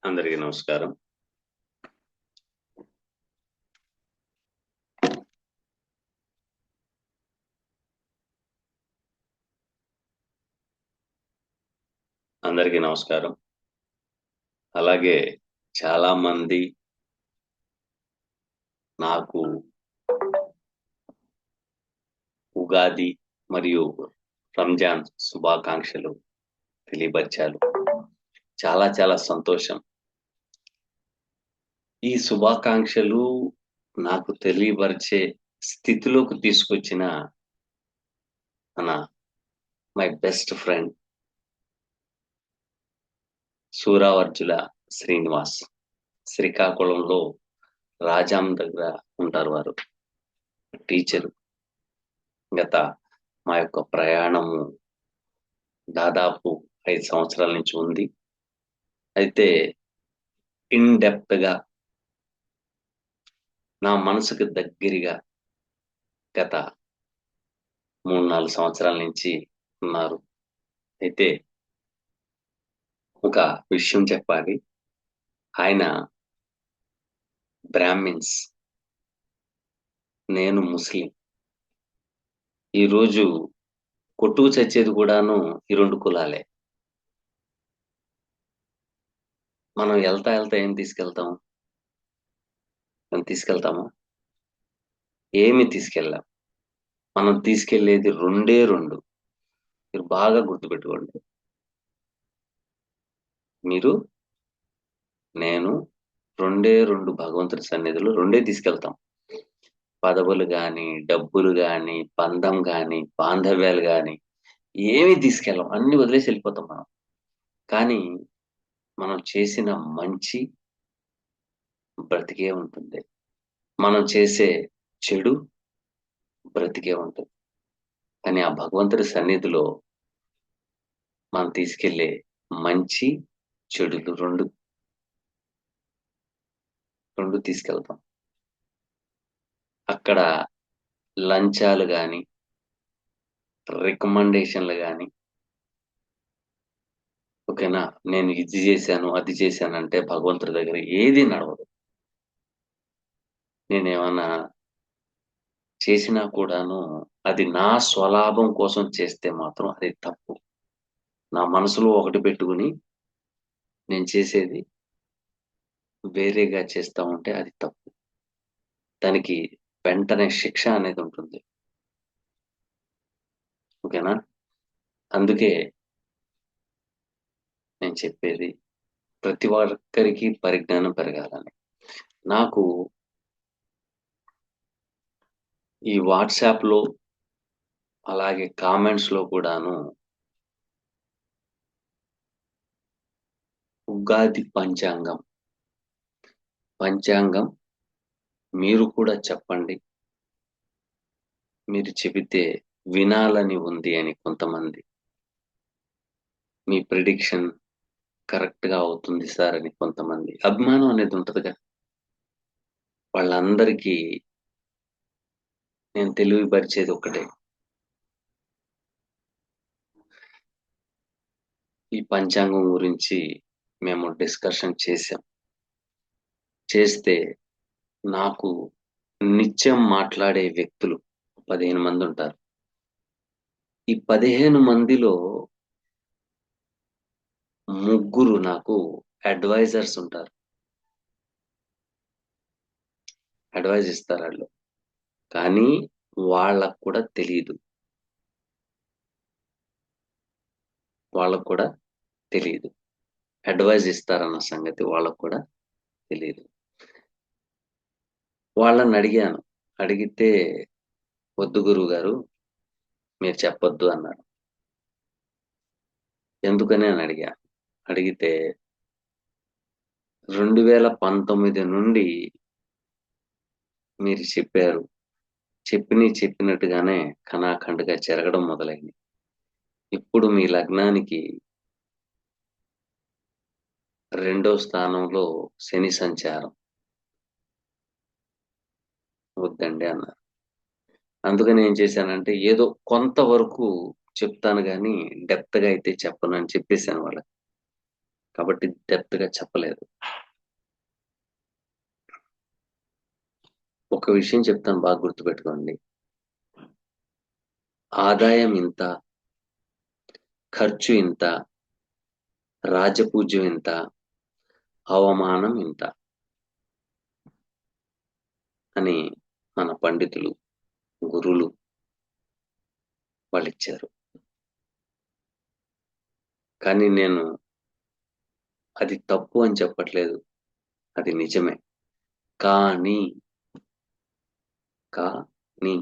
అందరికీ నమస్కారం. అందరికీ నమస్కారం. అలాగే చాలామంది నాకు ఉగాది మరియు రంజాన్ శుభాకాంక్షలు తెలియపరిచారు. చాలా చాలా సంతోషం. ఈ శుభాకాంక్షలు నాకు తెలియపరిచే స్థితిలోకి తీసుకొచ్చిన మన మై బెస్ట్ ఫ్రెండ్ సూరావర్జుల శ్రీనివాస్. శ్రీకాకుళంలో రాజాం దగ్గర ఉంటారు వారు. టీచరు. గత మా యొక్క ప్రయాణము దాదాపు 5 సంవత్సరాల నుంచి ఉంది. అయితే ఇన్ డెప్త్ గా నా మనసుకు దగ్గరగా గత 3-4 సంవత్సరాల నుంచి ఉన్నారు. అయితే ఒక విషయం చెప్పాలి. ఆయన బ్రాహ్మిన్స్, నేను ముస్లిం. ఈరోజు కొట్టుకు చచ్చేది కూడాను ఈ 2 కులాలే. మనం వెళ్తా ఏం తీసుకెళ్తాం? మనం తీసుకెళ్తామా? ఏమి తీసుకెళ్ళాం. మనం తీసుకెళ్లేది 2. మీరు బాగా గుర్తుపెట్టుకోండి. మీరు, నేను 2 భగవంతుడి సన్నిధిలో 2 తీసుకెళ్తాం. పదవులు గాని, డబ్బులు గాని, బంధం గాని, బాంధవ్యాలు గాని ఏమి తీసుకెళ్ళం. అన్ని వదిలేసి వెళ్ళిపోతాం మనం. కానీ మనం చేసిన మంచి బ్రతికే ఉంటుంది. మనం చేసే చెడు బ్రతికే ఉంటుంది. కానీ ఆ భగవంతుడి సన్నిధిలో మనం తీసుకెళ్లే మంచి చెడులు 2 తీసుకెళ్తాం. అక్కడ లంచాలు గాని, రికమెండేషన్లు గాని, ఓకేనా, నేను ఇది చేశాను అది చేశానంటే భగవంతుడి దగ్గర ఏది నడవదు. నేనేమన్నా చేసినా కూడాను అది నా స్వలాభం కోసం చేస్తే మాత్రం అది తప్పు. నా మనసులో ఒకటి పెట్టుకుని నేను చేసేది వేరేగా చేస్తా ఉంటే అది తప్పు. దానికి వెంటనే శిక్ష అనేది ఉంటుంది. ఓకేనా? అందుకే నేను చెప్పేది ప్రతి ఒక్కరికి పరిజ్ఞానం పెరగాలని. నాకు ఈ వాట్సాప్ లో అలాగే కామెంట్స్ లో కూడాను ఉగాది పంచాంగం మీరు కూడా చెప్పండి, మీరు చెబితే వినాలని ఉంది అని కొంతమంది, మీ ప్రిడిక్షన్ కరెక్ట్ గా అవుతుంది సార్ అని కొంతమంది. అభిమానం అనేది ఉంటదిగా. వాళ్ళందరికీ నేను తెలియపరిచేది ఒకటే. ఈ పంచాంగం గురించి మేము డిస్కషన్ చేస్తే నాకు నిత్యం మాట్లాడే వ్యక్తులు 15 మంది ఉంటారు. ఈ 15 మందిలో 3 నాకు అడ్వైజర్స్ ఉంటారు. అడ్వైజ్ ఇస్తారు వాళ్ళు. కానీ వాళ్ళకు కూడా తెలియదు. అడ్వైజ్ ఇస్తారన్న సంగతి వాళ్ళకు కూడా తెలియదు. వాళ్ళని అడిగాను. అడిగితే వద్దు గురువు గారు, మీరు చెప్పొద్దు అన్నారు. ఎందుకని అని అడిగితే 2019 నుండి మీరు చెప్పినట్టుగానే ఖనాఖండ్‌గా జరగడం మొదలైంది. ఇప్పుడు మీ లగ్నానికి 2వ స్థానంలో శని సంచారం. వద్దండి అన్నారు. అందుకని ఏం చేశానంటే ఏదో కొంతవరకు చెప్తాను గానీ డెప్త్‌గా అయితే చెప్పను అని చెప్పేసాను వాళ్ళకి. కాబట్టి డెప్త్గా చెప్పలేదు. ఒక విషయం చెప్తాను, బాగా గుర్తుపెట్టుకోండి. ఆదాయం ఇంత, ఖర్చు ఇంత, రాజపూజ్యం ఇంత, అవమానం ఇంత అని మన పండితులు, గురువులు వాళ్ళు ఇచ్చారు. కానీ నేను అది తప్పు అని చెప్పట్లేదు, అది నిజమే. కానీ కానీ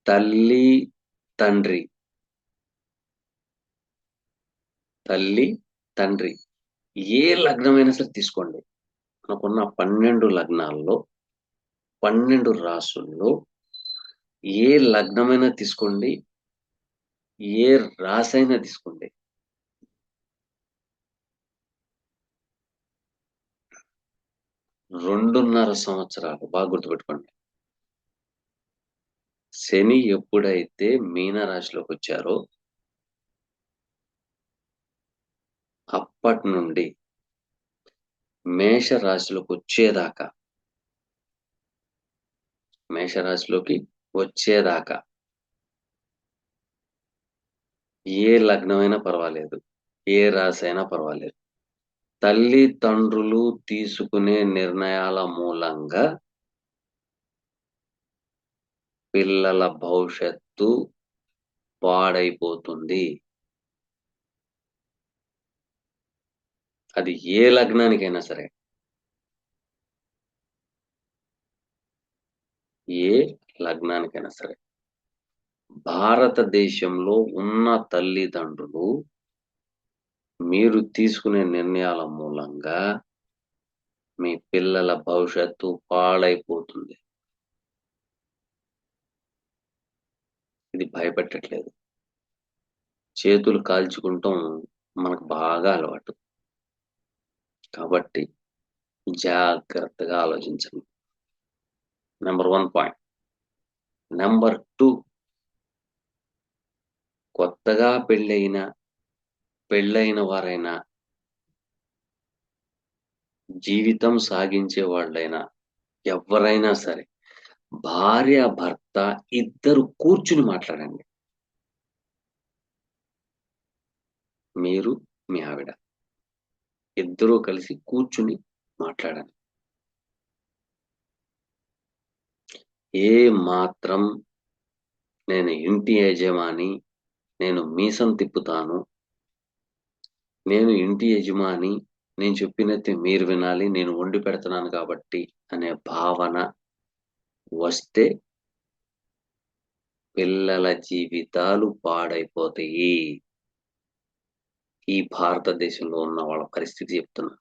తల్లి తండ్రి తల్లి తండ్రి ఏ లగ్నమైనా సరే తీసుకోండి, మనకున్న 12 లగ్నాల్లో 12 రాసుల్లో ఏ లగ్నమైనా తీసుకోండి, ఏ రాసైనా తీసుకోండి, 2.5 సంవత్సరాలు బాగా గుర్తుపెట్టుకోండి. శని ఎప్పుడైతే మీనరాశిలోకి వచ్చారో అప్పటి నుండి మేషరాశిలోకి వచ్చేదాకా ఏ లగ్నమైనా పర్వాలేదు, ఏ రాశి అయినా పర్వాలేదు, తల్లిదండ్రులు తీసుకునే నిర్ణయాల మూలంగా పిల్లల భవిష్యత్తు పాడైపోతుంది. అది ఏ లగ్నానికైనా సరే, ఏ లగ్నానికైనా సరే. భారతదేశంలో ఉన్న తల్లిదండ్రులు మీరు తీసుకునే నిర్ణయాల మూలంగా మీ పిల్లల భవిష్యత్తు పాడైపోతుంది. ఇది భయపెట్టట్లేదు, చేతులు కాల్చుకుంటాం మనకు బాగా అలవాటు. కాబట్టి జాగ్రత్తగా ఆలోచించండి. Number 1 point. నెంబర్ 2, కొత్తగా పెళ్ళైన వారైనా, జీవితం సాగించే వాళ్ళైనా, ఎవరైనా సరే, భార్య భర్త ఇద్దరు కూర్చుని మాట్లాడండి. మీరు మీ ఆవిడ ఇద్దరూ కలిసి కూర్చుని మాట్లాడండి. ఏ మాత్రం నేను ఇంటి యజమాని, నేను మీసం తిప్పుతాను, నేను ఇంటి యజమాని, నేను చెప్పినట్టే మీరు వినాలి, నేను వండి పెడుతున్నాను కాబట్టి అనే భావన వస్తే పిల్లల జీవితాలు పాడైపోతాయి. ఈ భారతదేశంలో ఉన్న వాళ్ళ పరిస్థితి చెప్తున్నా.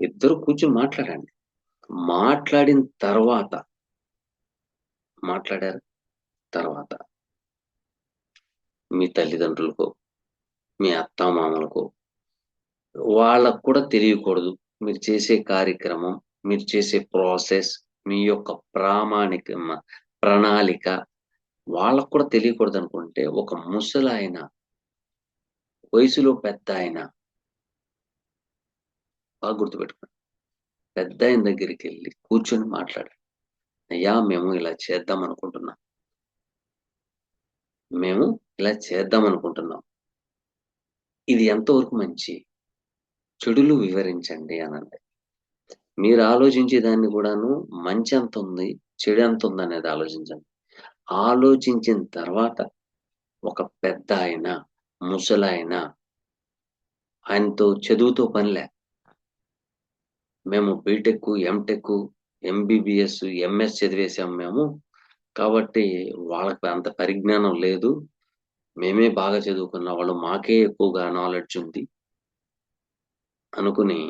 ఇద్దరు కూర్చుని మాట్లాడండి. మాట్లాడిన మాట్లాడారు తర్వాత మీ తల్లిదండ్రులకో, మీ అత్తామామలకో వాళ్ళకు కూడా తెలియకూడదు మీరు చేసే కార్యక్రమం, మీరు చేసే ప్రాసెస్, మీ యొక్క ప్రణాళిక వాళ్ళకు కూడా తెలియకూడదు అనుకుంటే, ఒక ముసలాయన, వయసులో పెద్ద ఆయన, బాగా గుర్తుపెట్టుకోండి, పెద్ద ఆయన దగ్గరికి వెళ్ళి కూర్చొని మాట్లాడండి. అయ్యా, మేము ఇలా చేద్దాం అనుకుంటున్నాం, ఇది ఎంతవరకు మంచి చెడులు వివరించండి అనండి. మీరు ఆలోచించే దాన్ని కూడాను మంచి ఎంత ఉంది, చెడు ఎంత ఉంది అనేది ఆలోచించండి. ఆలోచించిన తర్వాత ఒక పెద్ద ఆయన, ముసలాయన, ఆయనతో చదువుతో పనిలే, మేము బీటెక్, ఎంటెక్, ఎంబీబీఎస్, ఎంఎస్ చదివేశాం మేము, కాబట్టి వాళ్ళకి అంత పరిజ్ఞానం లేదు, మేమే బాగా చదువుకున్న వాళ్ళు, మాకే ఎక్కువగా నాలెడ్జ్ ఉంది అనుకుని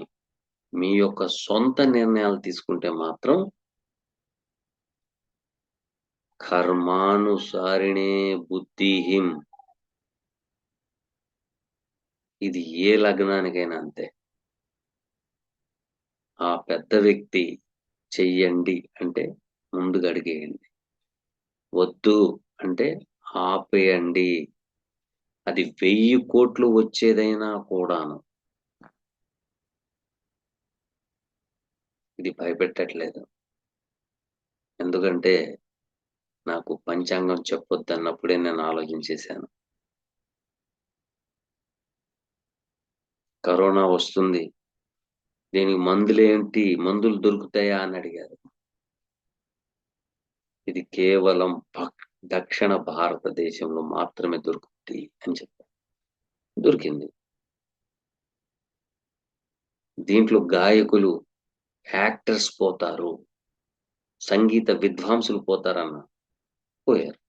మీ యొక్క సొంత నిర్ణయాలు తీసుకుంటే మాత్రం కర్మానుసారిణే బుద్ధిహిం. ఇది ఏ లగ్నానికైనా అంతే. ఆ పెద్ద వ్యక్తి చెయ్యండి అంటే ముందుకు అడిగేయండి, వద్దు అంటే ఆపేయండి. అది 1000 కోట్లు వచ్చేదైనా కూడాను. ఇది భయపెట్టట్లేదు. ఎందుకంటే నాకు పంచాంగం చెప్పొద్దన్నప్పుడే నేను ఆలోచించేశాను. కరోనా వస్తుంది. దీనికి మందులేంటి? మందులు దొరుకుతాయా అని అడిగారు. ఇది కేవలం దక్షిణ భారతదేశంలో మాత్రమే దొరుకుద్ది అని చెప్పారు. దొరికింది. దీంట్లో గాయకులు, యాక్టర్స్ పోతారు. సంగీత విద్వాంసులు పోతారన్న పోయారు.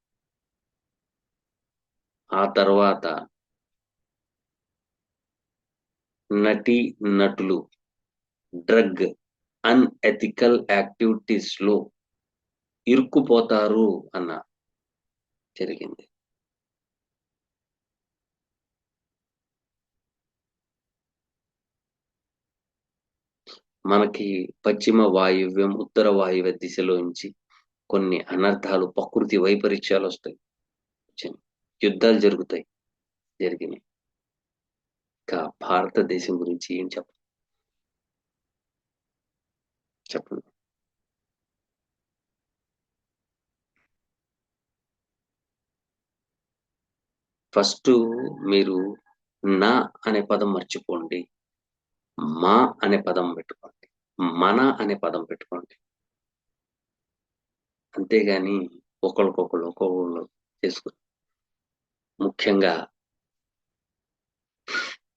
ఆ తర్వాత నటీ నటులు డ్రగ్ అన్ఎథికల్ యాక్టివిటీస్ లో ఇరుక్కుపోతారు అన్న జరిగింది. మనకి పశ్చిమ వాయువ్యం, ఉత్తర వాయువ్య దిశలోంచి కొన్ని అనర్థాలు, ప్రకృతి వైపరీత్యాలు వస్తాయి. యుద్ధాలు జరుగుతాయి. జరిగినాయి. ఇంకా భారతదేశం గురించి ఏం చెప్పండి. ఫస్ట్ మీరు నా అనే పదం మర్చిపోండి. మా అనే పదం పెట్టుకోండి. మన అనే పదం పెట్టుకోండి. అంతేగాని ఒక్కొక్కళ్ళు చేసుకుని. ముఖ్యంగా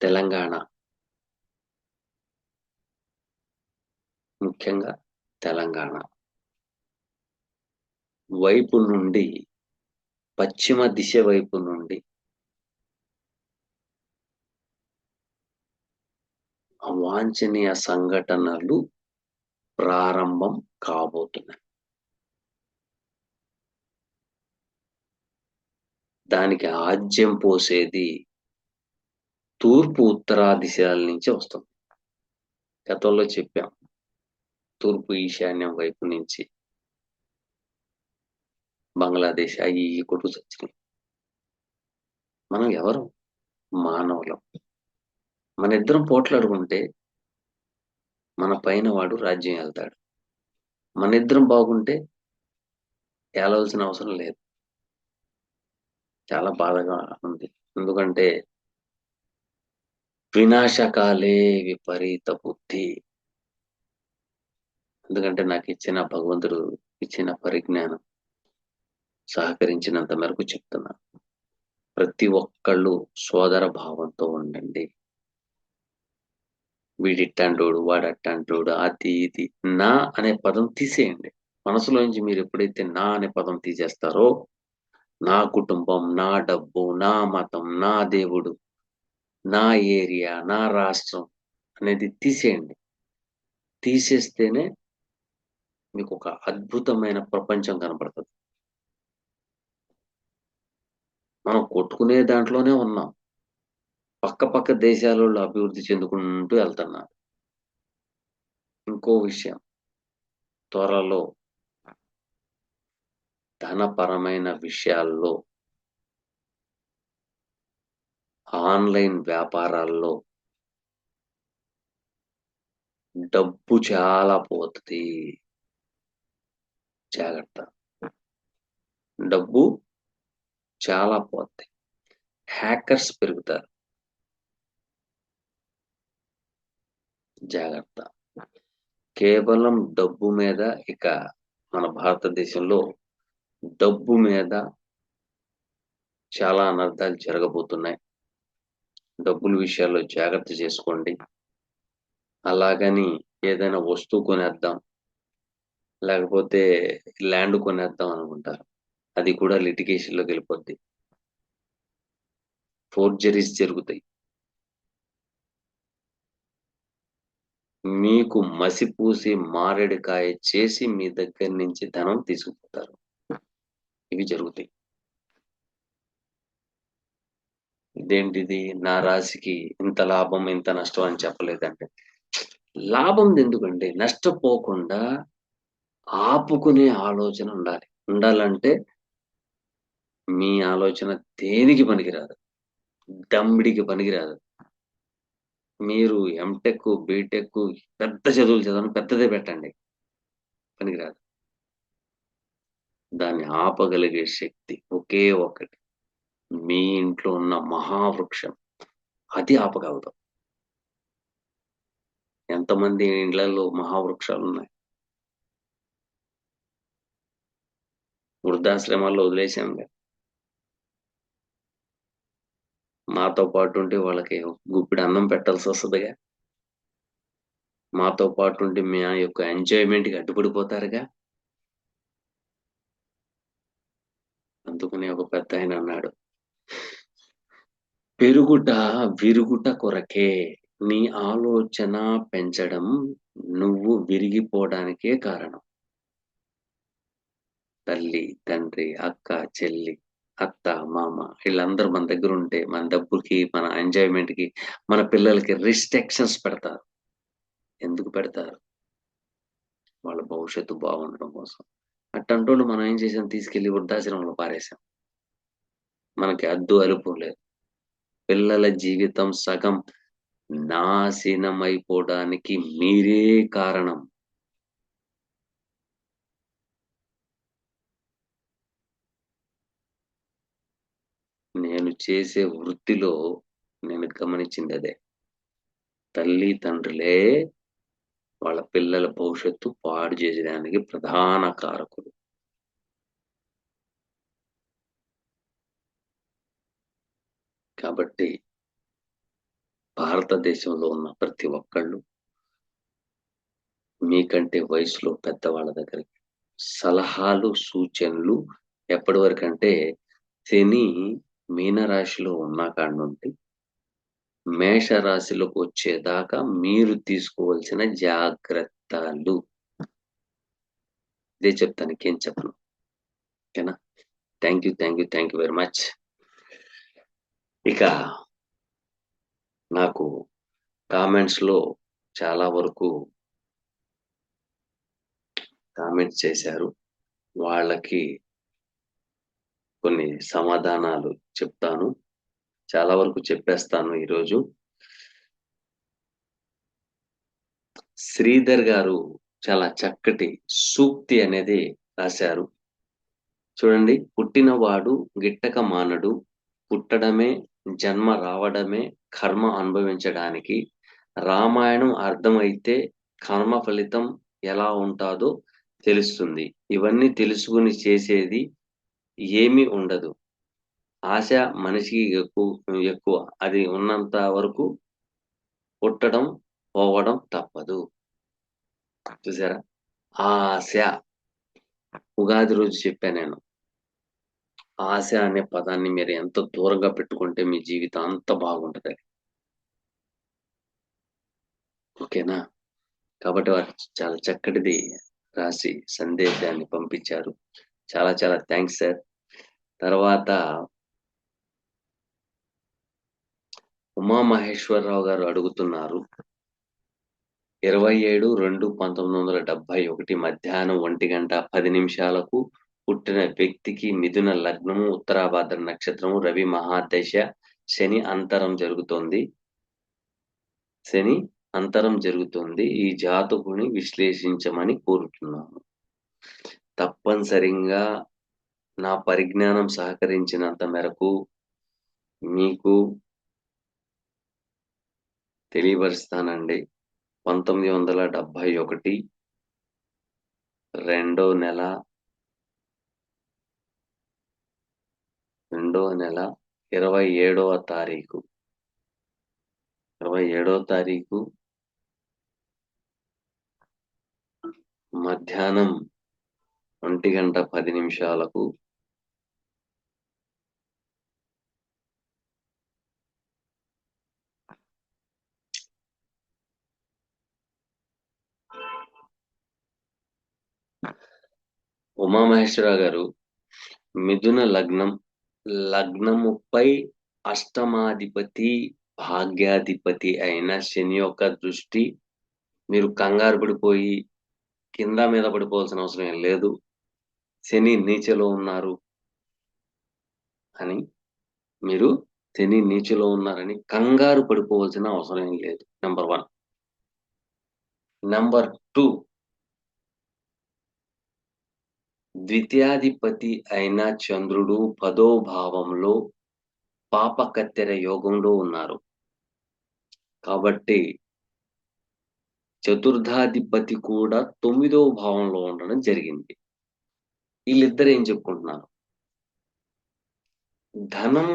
తెలంగాణ ముఖ్యంగా తెలంగాణ వైపు నుండి, పశ్చిమ దిశ వైపు నుండి అవాంఛనీయ సంఘటనలు ప్రారంభం కాబోతున్నాయి. దానికి ఆజ్యం పోసేది తూర్పు ఉత్తర దిశల నుంచి వస్తుంది. గతంలో చెప్పాం. తూర్పు ఈశాన్యం వైపు నుంచి బంగ్లాదేశ్ అవి కొట్టుకు చచ్చినాయి. మనం ఎవరు? మానవులం. మన ఇద్దరం పోట్లాడుకుంటే మన పైన వాడు రాజ్యం వెళ్తాడు. మన ఇద్దరం బాగుంటే ఏలవలసిన అవసరం లేదు. చాలా బాధగా ఉంది. ఎందుకంటే వినాశకాలే విపరీత బుద్ధి. ఎందుకంటే నాకు ఇచ్చిన భగవంతుడు ఇచ్చిన పరిజ్ఞానం సహకరించినంత మేరకు చెప్తున్నా. ప్రతి ఒక్కళ్ళు సోదర భావంతో ఉండండి. వీడిట్టంటోడు, వాడట్టంటోడు, అది ఇది. నా అనే పదం తీసేయండి. మనసులోంచి మీరు ఎప్పుడైతే నా అనే పదం తీసేస్తారో, నా కుటుంబం, నా డబ్బు, నా మతం, నా దేవుడు, నా ఏరియా, నా రాష్ట్రం అనేది తీసేయండి. తీసేస్తేనే మీకు ఒక అద్భుతమైన ప్రపంచం కనపడుతుంది. మనం కొట్టుకునే దాంట్లోనే ఉన్నాం. పక్క దేశాలలో అభివృద్ధి చెందుకుంటూ వెళ్తున్నారు. ఇంకో విషయం, త్వరలో ధనపరమైన విషయాల్లో, ఆన్లైన్ వ్యాపారాల్లో డబ్బు చాలా పోతుంది. జాగ్రత్త. డబ్బు చాలా పోతుంది. హ్యాకర్స్ పెరుగుతారు. జాగ్రత్త. కేవలం డబ్బు మీద, ఇక మన భారతదేశంలో డబ్బు మీద చాలా అనర్థాలు జరగబోతున్నాయి. డబ్బుల విషయాల్లో జాగ్రత్త చేసుకోండి. అలాగని ఏదైనా వస్తువు కొనేద్దాం, లేకపోతే ల్యాండ్ కొనేద్దాం అనుకుంటారు. అది కూడా లిటిగేషన్లోకి వెళ్ళిపోద్ది. ఫోర్జరీస్ జరుగుతాయి. మీకు మసిపూసి మారేడుకాయ చేసి మీ దగ్గర నుంచి ధనం తీసుకుపోతారు. ఇవి జరుగుతాయి. ఇదేంటిది, నా రాశికి ఇంత లాభం ఇంత నష్టం అని చెప్పలేదంటే, లాభం ఎందుకండి? నష్టపోకుండా ఆపుకునే ఆలోచన ఉండాలి. ఉండాలంటే మీ ఆలోచన దేనికి పనికిరాదు, దమ్మిడికి పనికిరాదు. మీరు ఎంటెక్, బీటెక్ పెద్ద చదువులు చదవండి, పెద్దదే పెట్టండి, పనికిరాదు. దాన్ని ఆపగలిగే శక్తి ఒకే ఒక్కటి, మీ ఇంట్లో ఉన్న మహావృక్షం, అది ఆపగలదు. ఎంతమంది ఇళ్లలో మహావృక్షాలు ఉన్నాయి? వృద్ధాశ్రమాల్లో వదిలేసాంగా. మాతో పాటు ఉంటే వాళ్ళకి గుప్పిడి అన్నం పెట్టాల్సి వస్తుందిగా. మాతో పాటు ఉంటే మీ యొక్క ఎంజాయ్మెంట్కి అడ్డుపడిపోతారుగా. అందుకని ఒక పెద్ద ఆయన అన్నాడు, పెరుగుట విరుగుట కొరకే, నీ ఆలోచన పెంచడం నువ్వు విరిగిపోవడానికే కారణం. తల్లి, తండ్రి, అక్క, చెల్లి, అత్త, మామ వీళ్ళందరూ మన దగ్గర ఉంటే మన డబ్బుకి, మన ఎంజాయ్మెంట్ కి, మన పిల్లలకి రిస్ట్రిక్షన్స్ పెడతారు. ఎందుకు పెడతారు? వాళ్ళ భవిష్యత్తు బాగుండడం కోసం. అట్టంటోళ్ళు మనం ఏం చేసాం, తీసుకెళ్లి వృద్ధాశ్రమంలో పారేసాం. మనకి అద్దు అలుపు లేదు. పిల్లల జీవితం సగం నాశనమైపోవడానికి మీరే కారణం. నేను చేసే వృత్తిలో నేను గమనించింది అదే. తల్లి తండ్రులే వాళ్ళ పిల్లల భవిష్యత్తు పాడు చేయడానికి ప్రధాన కారకులు. కాబట్టి భారతదేశంలో ఉన్న ప్రతి ఒక్కళ్ళు మీకంటే వయసులో పెద్దవాళ్ళ దగ్గరికి సలహాలు, సూచనలు ఎప్పటి వరకు అంటే, శని మీనరాశిలో ఉన్న కాడ నుండి మేషరాశిలోకి వచ్చేదాకా మీరు తీసుకోవాల్సిన జాగ్రత్తలు ఇదే చెప్తాను, ఇంకేం చెప్పను. ఓకేనా? Thank you very much. ఇక నాకు కామెంట్స్ లో చాలా వరకు కామెంట్స్ చేశారు. వాళ్ళకి కొన్ని సమాధానాలు చెప్తాను, చాలా వరకు చెప్పేస్తాను ఈరోజు. శ్రీధర్ గారు చాలా చక్కటి సూక్తి అనేది రాశారు. చూడండి, పుట్టినవాడు గిట్టక మానడు, పుట్టడమే జన్మ రావడమే కర్మ అనుభవించడానికి, రామాయణం అర్థమైతే కర్మ ఫలితం ఎలా ఉంటుందో తెలుస్తుంది. ఇవన్నీ తెలుసుకుని చేసేది ఏమీ ఉండదు. ఆశ మనిషికి ఎక్కువ, అది ఉన్నంత వరకు పుట్టడం పోవడం తప్పదు. చూసారా? ఆశ, ఉగాది రోజు చెప్పా నేను, ఆశ అనే పదాన్ని మీరు ఎంత దూరంగా పెట్టుకుంటే మీ జీవితం అంత బాగుంటది. ఓకేనా? కాబట్టి వారు చాలా చక్కటిది రాసి సందేశాన్ని పంపించారు. చాలా చాలా థ్యాంక్స్ సార్. తర్వాత ఉమామహేశ్వరరావు గారు అడుగుతున్నారు, 27/2/1971 మధ్యాహ్నం 1:10 పుట్టిన వ్యక్తికి మిథున లగ్నము, ఉత్తరాభాద్ర నక్షత్రము, రవి మహాదశ, శని అంతరం జరుగుతోంది. శని అంతరం జరుగుతుంది. ఈ జాతకుని విశ్లేషించమని కోరుతున్నాను. తప్పనిసరిగా నా పరిజ్ఞానం సహకరించినంత మేరకు మీకు తెలియపరుస్తానండి. 1971 రెండో నెల 27వ తారీఖు 27వ తారీఖు మధ్యాహ్నం 1:10 ఉమామహేశ్వరరావు గారు, మిథున లగ్నం, లగ్నముపై అష్టమాధిపతి భాగ్యాధిపతి అయిన శని యొక్క దృష్టి. మీరు కంగారు పడిపోయి కింద మీద పడిపోవాల్సిన అవసరం ఏం లేదు. శని నీచలో ఉన్నారు. అని మీరు శని నీచలో ఉన్నారని కంగారు పడిపోవాల్సిన అవసరం ఏం లేదు. నెంబర్ 1. నెంబర్ 2, ద్వితీయాధిపతి అయిన చంద్రుడు 10వ భావంలో పాపకత్తెర యోగంలో ఉన్నారు. కాబట్టి చతుర్థాధిపతి కూడా 9వ భావంలో ఉండడం జరిగింది. వీళ్ళిద్దరు ఏం చెప్పుకుంటున్నారు? ధనం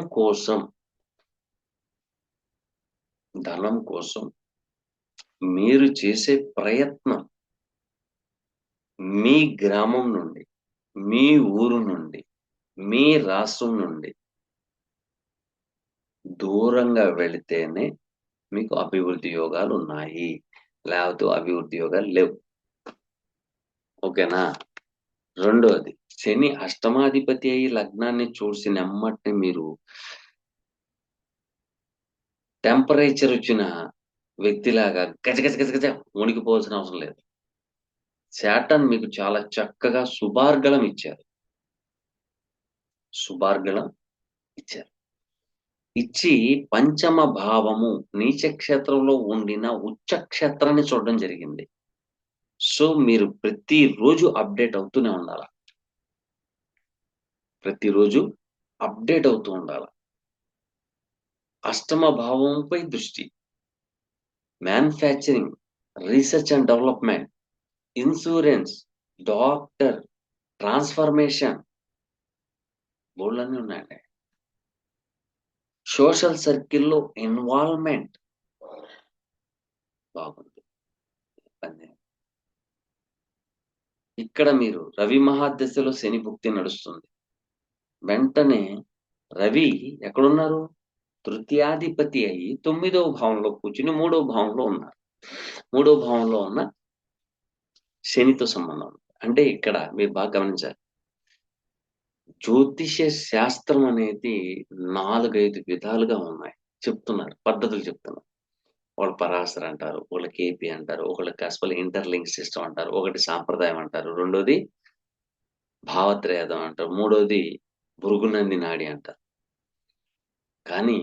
కోసం మీరు చేసే ప్రయత్నం మీ గ్రామం నుండి, మీ ఊరు నుండి, మీ రాష్ట్రం నుండి దూరంగా వెళితేనే మీకు అభివృద్ధి యోగాలు ఉన్నాయి. లేకపోతే అభివృద్ధి యోగాలు లేవు. ఓకేనా? రెండోది, శని అష్టమాధిపతి అయి లగ్నాన్ని చూసినమ్మటిని మీరు టెంపరేచర్ వచ్చిన వ్యక్తిలాగా గజ గజ గజ గజ వణికిపోవాల్సిన అవసరం లేదు. శాటర్న్ మీకు చాలా చక్కగా శుభార్గళం ఇచ్చారు. ఇచ్చి పంచమ భావము నీచ క్షేత్రంలో ఉండిన ఉచ్చ క్షేత్రాన్ని చూడడం జరిగింది. సో మీరు ప్రతిరోజు అప్డేట్ అవుతూనే ఉండాల. అష్టమ భావంపై దృష్టి, manufacturing, research and development, insurance, doctor, transformation బోర్డులన్నీ ఉన్నాయండి. సోషల్ సర్కిల్లో ఇన్వాల్వ్మెంట్ బాగుంది. ఇక్కడ మీరు రవి మహాదశలో శని భుక్తి నడుస్తుంది. వెంటనే రవి ఎక్కడున్నారు? తృతీయాధిపతి అయి 9వ భావంలో కూర్చుని 3వ భావంలో ఉన్నారు. 3వ భావంలో ఉన్న శనితో సంబంధం. అంటే ఇక్కడ మీరు బాగా గమనించాలి, జ్యోతిష శాస్త్రం అనేది 4-5 విధాలుగా ఉన్నాయి. చెప్తున్నారు, పద్ధతులు చెప్తున్నారు. వాళ్ళు పరాశర అంటారు, ఒకళ్ళు కేపీ అంటారు, ఒకళ్ళు అసలు ఇంటర్లింక్ సిస్టమ్ అంటారు, ఒకటి సాంప్రదాయం అంటారు, రెండోది భావత్రేదం అంటారు, మూడోది భృగునంది నాడి అంటారు. కానీ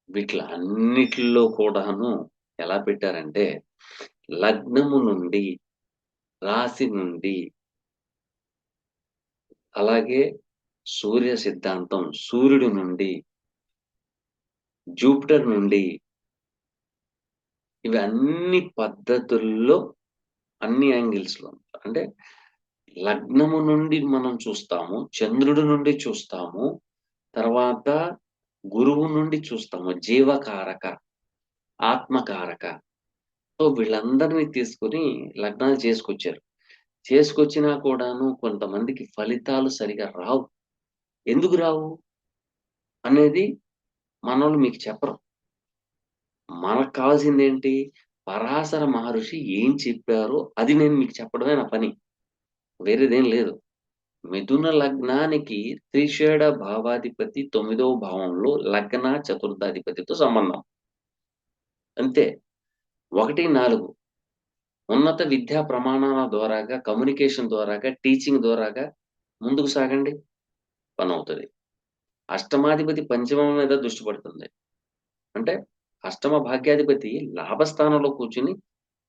వీటిలో అన్నిటిలో కూడాను ఎలా పెట్టారంటే, లగ్నము నుండి, రాశి నుండి, అలాగే సూర్య సిద్ధాంతం, సూర్యుడి నుండి, జూపిటర్ నుండి, ఇవి అన్ని పద్ధతుల్లో అన్ని యాంగిల్స్ లో, అంటే లగ్నము నుండి మనం చూస్తాము, చంద్రుడి నుండి చూస్తాము, తర్వాత గురువు నుండి చూస్తాము, జీవకారక, ఆత్మకారక. సో వీళ్ళందరినీ తీసుకుని లగ్నాలు చేసుకొచ్చినా కూడాను కొంతమందికి ఫలితాలు సరిగా రావు. ఎందుకు రావు అనేది మనోళ్ళు మీకు చెప్పరు. మనకు కావాల్సింది ఏంటి? పరాశర మహర్షి ఏం చెప్పారో అది నేను మీకు చెప్పడమే నా పని, వేరేదేం లేదు. మిథున లగ్నానికి త్రిషేడ భావాధిపతి 9వ భావంలో లగ్న చతుర్థాధిపతితో సంబంధం. అంతే. 1-4 ఉన్నత విద్యా ప్రమాణాల ద్వారాగా, కమ్యూనికేషన్ ద్వారాగా, టీచింగ్ ద్వారాగా ముందుకు సాగండి, పని అవుతుంది. అష్టమాధిపతి పంచమం మీద దృష్టి పడుతుంది. అంటే అష్టమ భాగ్యాధిపతి లాభస్థానంలో కూర్చుని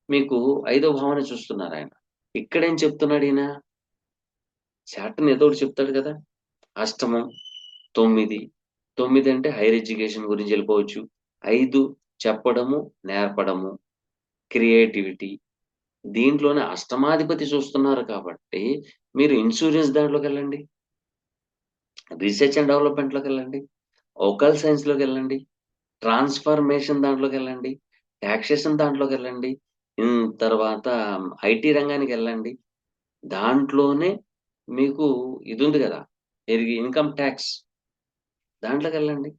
మీకు 5వ భావాన్ని చూస్తున్నారు ఆయన. ఇక్కడేం చెప్తున్నాడు ఈయన? శాటర్న్ ఏదో ఒకటి చెప్తాడు కదా. అష్టమం 9 అంటే హైయర్ ఎడ్యుకేషన్ గురించి వెళ్ళిపోవచ్చు. 5 చెప్పడము, నేర్పడము, క్రియేటివిటీ. దీంట్లోనే అష్టమాధిపతి చూస్తున్నారు కాబట్టి మీరు ఇన్సూరెన్స్ దాంట్లోకి వెళ్ళండి, రీసెర్చ్ అండ్ డెవలప్మెంట్లోకి వెళ్ళండి, ఓకల్ సైన్స్లోకి వెళ్ళండి, ట్రాన్స్ఫర్మేషన్ దాంట్లోకి వెళ్ళండి, టాక్సేషన్ దాంట్లోకి వెళ్ళండి, తర్వాత ఐటీ రంగానికి వెళ్ళండి. దాంట్లోనే మీకు ఇది ఉంది కదా, ఇన్కమ్ ట్యాక్స్, దాంట్లోకి వెళ్ళండి.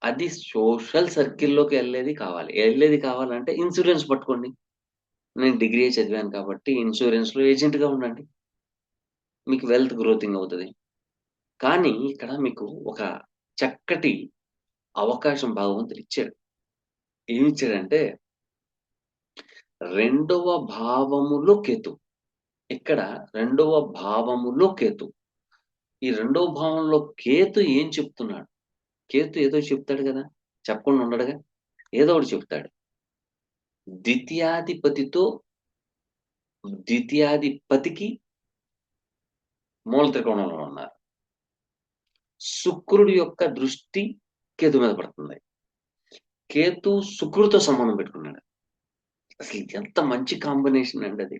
అది సోషల్ సర్కిల్లోకి వెళ్ళేది కావాలంటే ఇన్సూరెన్స్ పట్టుకోండి. నేను డిగ్రీ చదివాను కాబట్టి ఇన్సూరెన్స్లో ఏజెంట్గా ఉండండి, మీకు వెల్త్ గ్రోతింగ్ అవుతుంది. కానీ ఇక్కడ మీకు ఒక చక్కటి అవకాశం భగవంతుడు ఇచ్చాడు. ఏమిచ్చాడంటే 2వ భావములో కేతు. ఇక్కడ 2వ భావములో కేతు ఈ రెండవ భావంలో కేతు ఏం చెప్తున్నాడు? కేతు ఏదో చెప్తాడు కదా, చెప్పకుండా ఉండడుగా, ఏదో ఒకటి చెప్తాడు. ద్వితీయాధిపతితో ద్వితీయాధిపతికి మూల త్రికోణంలో ఉన్నారు. శుక్రుడి యొక్క దృష్టి కేతు మీద పడుతుంది. కేతు శుక్రుడితో సంబంధం పెట్టుకున్నాడు. అసలు ఎంత మంచి కాంబినేషన్ అండి అది.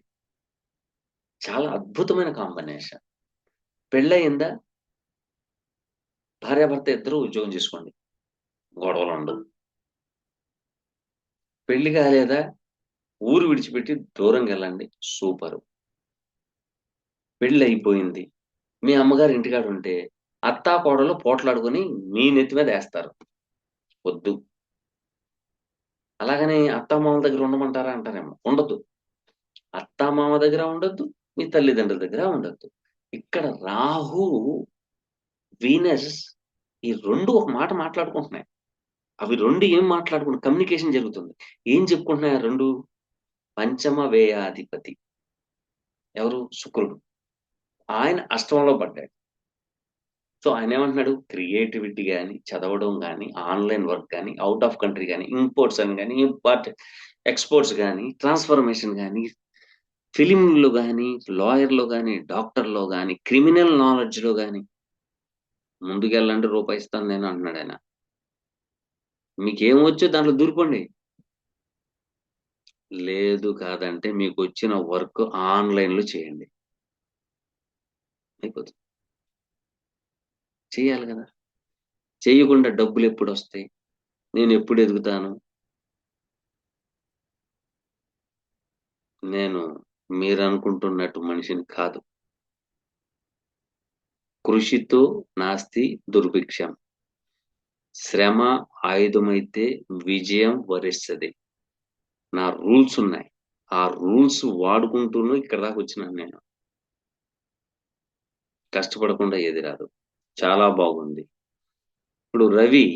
చాలా అద్భుతమైన కాంబినేషన్. పెళ్ళయిందా? భార్యాభర్త ఇద్దరు ఉద్యోగం చేసుకోండి, గొడవలు ఉండవు. పెళ్లి కాలేదా? ఊరు విడిచిపెట్టి దూరంగా వెళ్ళండి, సూపరు. పెళ్లి అయిపోయింది, మీ అమ్మగారు ఇంటికాడ ఉంటే అత్తా కోడలు పోట్లాడుకొని మీ నెత్తి మీద వేస్తారు. వద్దు. అలాగని అత్తామామ దగ్గర ఉండమంటారా అంటారేమో. ఉండద్దు. అత్తామామ దగ్గర ఉండొద్దు, మీ తల్లిదండ్రుల దగ్గర ఉండొద్దు. ఇక్కడ రాహు వీనస్ ఈ రెండు ఒక మాట మాట్లాడుకుంటున్నాయి. అవి రెండు ఏం మాట్లాడుకుంటున్నాయి? కమ్యూనికేషన్ జరుగుతుంది. ఏం చెప్పుకుంటున్నాయి ఆ రెండు? పంచమ వ్యయాధిపతి ఎవరు? శుక్రుడు. ఆయన అష్టమంలో పడ్డాడు. సో ఆయన ఏమంటున్నాడు? క్రియేటివిటీ కానీ, చదవడం కానీ, ఆన్లైన్ వర్క్ కానీ, అవుట్ ఆఫ్ కంట్రీ కానీ, ఇంపోర్ట్స్ అని కానీ, ఇంపోర్ట్ ఎక్స్పోర్ట్స్ కానీ, ట్రాన్స్ఫర్మేషన్ కానీ, ఫిలింలో కానీ, లాయర్లో కానీ, డాక్టర్లో కానీ, క్రిమినల్ నాలెడ్జ్లో కానీ ముందుకెళ్ళండి, రూపాయి ఇస్తాను నేను అంటున్నాడు ఆయన. మీకేం వచ్చో దాంట్లో దూరిపోండి. లేదు కాదంటే మీకు వచ్చిన వర్క్ ఆన్లైన్లో చేయండి, అయిపోతుంది. చేయాలి కదా. చేయకుండా డబ్బులు ఎప్పుడు వస్తాయి? నేను ఎప్పుడు ఎదుగుతాను? నేను మీరు అనుకుంటున్నట్టు మనిషిని కాదు. కృషితో నాస్తి దుర్భిక్షం. శ్రమ ఆయుధమైతే విజయం వరిస్తుంది. నా రూల్స్ ఉన్నాయి. ఆ రూల్స్ వాడుకుంటూనే ఇక్కడ దాకా వచ్చినాను నేను. కష్టపడకుండా ఏది రాదు. చాలా బాగుంది. ఇప్పుడు రవి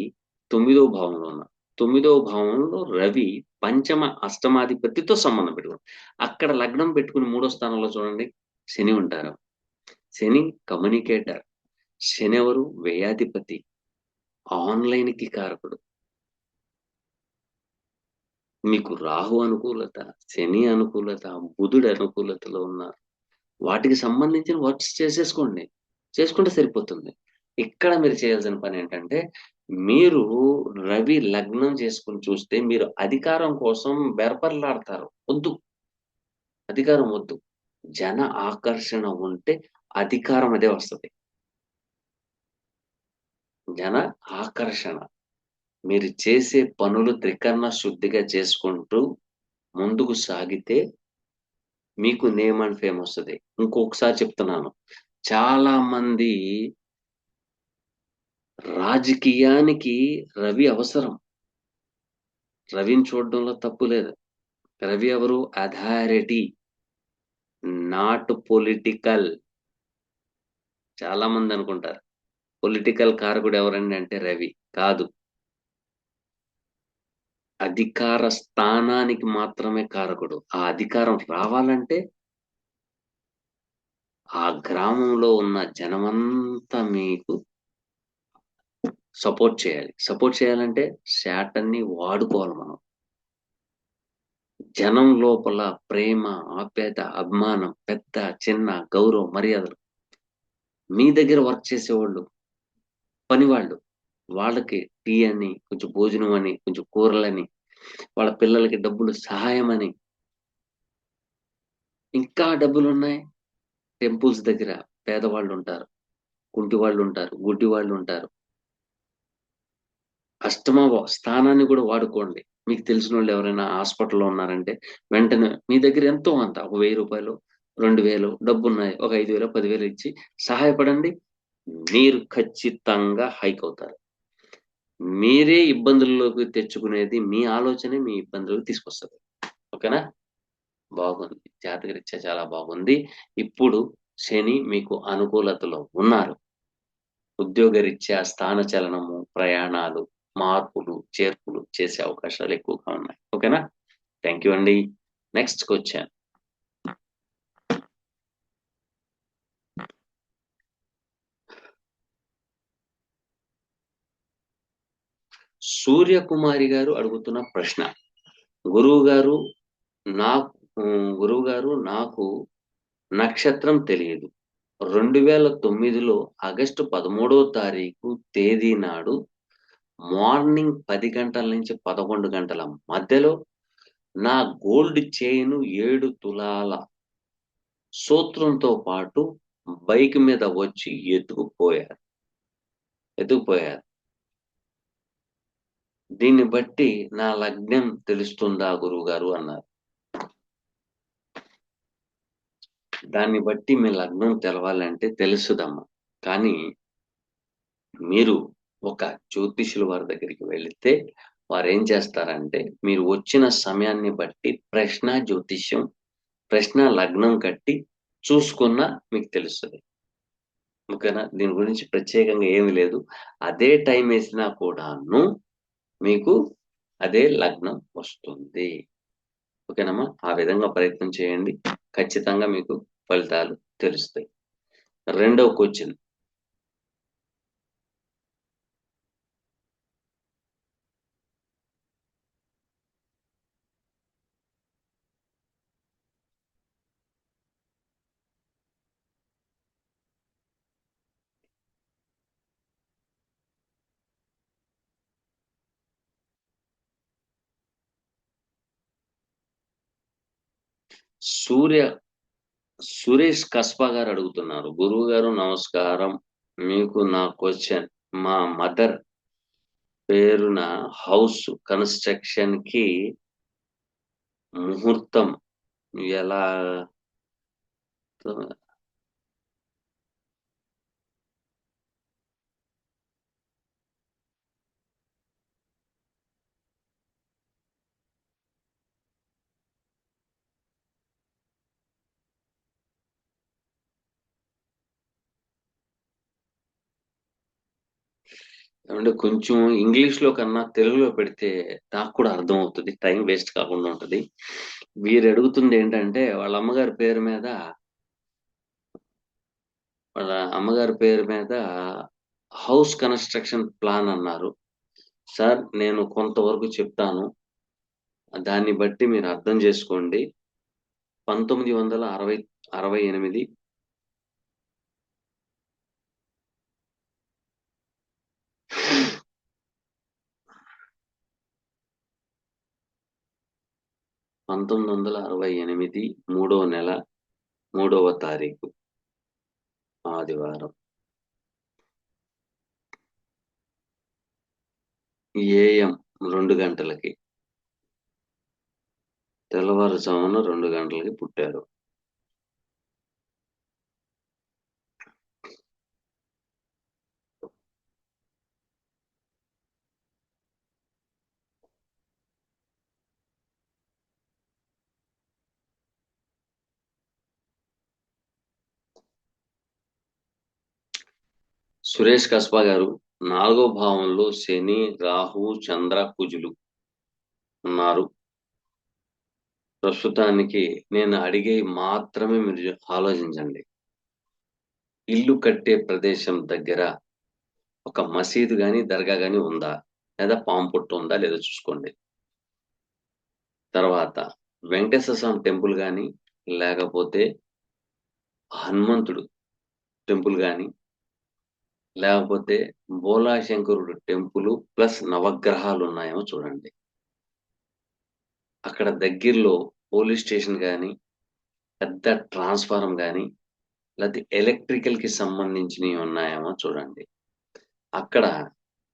9వ భావంలో ఉన్నారు. 9వ భావంలో రవి పంచమ అష్టమాధిపతితో సంబంధం పెట్టుకుని, అక్కడ లగ్నం పెట్టుకుని 3వ స్థానంలో చూడండి శని ఉంటారు. శని కమ్యూనికేటర్. శని ఎవరు? వ్యయాధిపతి, ఆన్లైన్ కి కారకుడు. మీకు రాహు అనుకూలత, శని అనుకూలత, బుధుడు అనుకూలతలో ఉన్నారు. వాటికి సంబంధించిన వర్క్స్ చేసేసుకోండి, చేసుకుంటే సరిపోతుంది. ఇక్కడ మీరు చేయాల్సిన పని ఏంటంటే, మీరు రవి లగ్నం చేసుకుని చూస్తే మీరు అధికారం కోసం బెరపర్లాడతారు. వద్దు, అధికారం వద్దు. జన ఆకర్షణ ఉంటే అధికారం అదే వస్తుంది. జన ఆకర్షణ. మీరు చేసే పనులు త్రికరణ శుద్ధిగా చేసుకుంటూ ముందుకు సాగితే మీకు నేమ్ అండ్ ఫేమ్ వస్తుంది. ఇంకొకసారి చెప్తున్నాను, చాలా మంది రాజకీయానికి రవి అవసరం. రవిని చూడడంలో తప్పు లేదు. రవి ఎవరు? Authority, not political. చాలా మంది అనుకుంటారు పొలిటికల్ కారకుడు ఎవరండి అంటే రవి. కాదు. అధికార స్థానానికి మాత్రమే కారకుడు. ఆ అధికారం రావాలంటే ఆ గ్రామంలో ఉన్న జనమంతా మీకు సపోర్ట్ చేయాలి. సపోర్ట్ చేయాలంటే శాటన్ని వాడుకోవాలి మనం. జనం లోపల ప్రేమ, ఆప్యాయత, అభిమానం, పెద్ద చిన్న గౌరవం, మర్యాదలు. మీ దగ్గర వర్క్ చేసేవాళ్ళు, పనివాళ్ళు, వాళ్ళకి టీ అని, కొంచెం భోజనం అని, కొంచెం కూరలని, వాళ్ళ పిల్లలకి డబ్బులు సహాయం అని. ఇంకా డబ్బులు ఉన్నాయి. టెంపుల్స్ దగ్గర పేదవాళ్ళు ఉంటారు, కుంటి వాళ్ళు ఉంటారు, గుడ్డి వాళ్ళు ఉంటారు. అష్టమ స్థానాన్ని కూడా వాడుకోండి. మీకు తెలిసిన వాళ్ళు ఎవరైనా హాస్పిటల్లో ఉన్నారంటే వెంటనే మీ దగ్గర ఎంతో అంత ఒక 1000 రూపాయలు, 2000 డబ్బు ఉన్నాయి, ఒక 5000 10,000 ఇచ్చి సహాయపడండి. మీరు ఖచ్చితంగా హైక్ అవుతారు. మీరే ఇబ్బందుల్లోకి తెచ్చుకునేది మీ ఆలోచనే మీ ఇబ్బందులకు తీసుకొస్తుంది. ఓకేనా? బాగుంది. జాతకరీత్యా చాలా బాగుంది. ఇప్పుడు శని మీకు అనుకూలతలో ఉన్నారు. ఉద్యోగరీత్యా స్థాన చలనము, ప్రయాణాలు, మార్పులు, చేర్పులు చేసే అవకాశాలు ఎక్కువగా ఉన్నాయి. ఓకేనా? థ్యాంక్ యూ అండి. Next question. సూర్యకుమారి గారు అడుగుతున్న ప్రశ్న. గురువు గారు నాకు గురువు గారు నాకు నక్షత్రం తెలియదు. 2009లో ఆగస్టు 13వ తారీఖు తేదీ నాడు మార్నింగ్ 10 గంటల నుంచి 11 గంటల మధ్యలో నా గోల్డ్ చైను 7 తులాల సూత్రంతో పాటు బైక్ మీద వచ్చి ఎత్తుకుపోయారు. దీన్ని బట్టి నా లగ్నం తెలుస్తుందా గురువుగారు అన్నారు. దాన్ని బట్టి మీ లగ్నం తెలవాలంటే తెలుసుదమ్మా. కానీ మీరు ఒక జ్యోతిష్యుల వారి దగ్గరికి వెళితే వారు ఏం చేస్తారంటే మీరు వచ్చిన సమయాన్ని బట్టి జ్యోతిష్యం ప్రశ్న లగ్నం కట్టి చూసుకున్నా మీకు తెలుస్తుంది. ఓకేనా? దీని గురించి ప్రత్యేకంగా ఏమీ లేదు. అదే టైం వేసినా కూడాను మీకు అదే లగ్నం వస్తుంది. ఓకేనమ్మా? ఆ విధంగా ప్రయత్నం చేయండి. ఖచ్చితంగా మీకు ఫలితాలు తెలుస్తాయి. రెండవ క్వశ్చన్. సురేష్ కస్బా గారు అడుగుతున్నారు. గురువు గారు నమస్కారం. మీకు నా క్వశ్చన్. మా మదర్ పేరున హౌస్ కన్స్ట్రక్షన్ కి ముహూర్తం ఎలా ఏమంటే కొంచెం ఇంగ్లీష్ లో కన్నా తెలుగులో పెడితే నాకు కూడా అర్థం అవుతుంది. టైం వేస్ట్ కాకుండా ఉంటది. వీరు అడుగుతుంది ఏంటంటే వాళ్ళ అమ్మగారి పేరు మీద హౌస్ కన్స్ట్రక్షన్ ప్లాన్ అన్నారు. సార్ నేను కొంతవరకు చెప్తాను. దాన్ని బట్టి మీరు అర్థం చేసుకోండి. 1968 1968 3వ నెల 3వ తారీఖు ఆదివారం AM 2 గంటలకి, తెల్లవారుజామున 2 గంటలకి పుట్టారు. సురేష్ కస్బా గారు, 4వ భావంలో శని, రాహు, చంద్ర, కుజులు ఉన్నారు. ప్రస్తుతానికి నేను అడిగే మాత్రమే మీరు ఆలోచించండి. ఇల్లు కట్టే ప్రదేశం దగ్గర ఒక మసీదు గాని, దర్గా గాని ఉందా? లేదా పాము పుట్ట ఉందా? లేదో చూసుకోండి. తర్వాత వెంకటేశ్వర స్వామి టెంపుల్ గాని, లేకపోతే హనుమంతుడు టెంపుల్ గాని, లేకపోతే బోలాశంకరుడు టెంపుల్ ప్లస్ నవగ్రహాలు ఉన్నాయేమో చూడండి. అక్కడ దగ్గరలో పోలీస్ స్టేషన్ గాని, పెద్ద ట్రాన్స్ఫారం గాని, లేకపోతే ఎలక్ట్రికల్ కి సంబంధించినవి ఉన్నాయేమో చూడండి. అక్కడ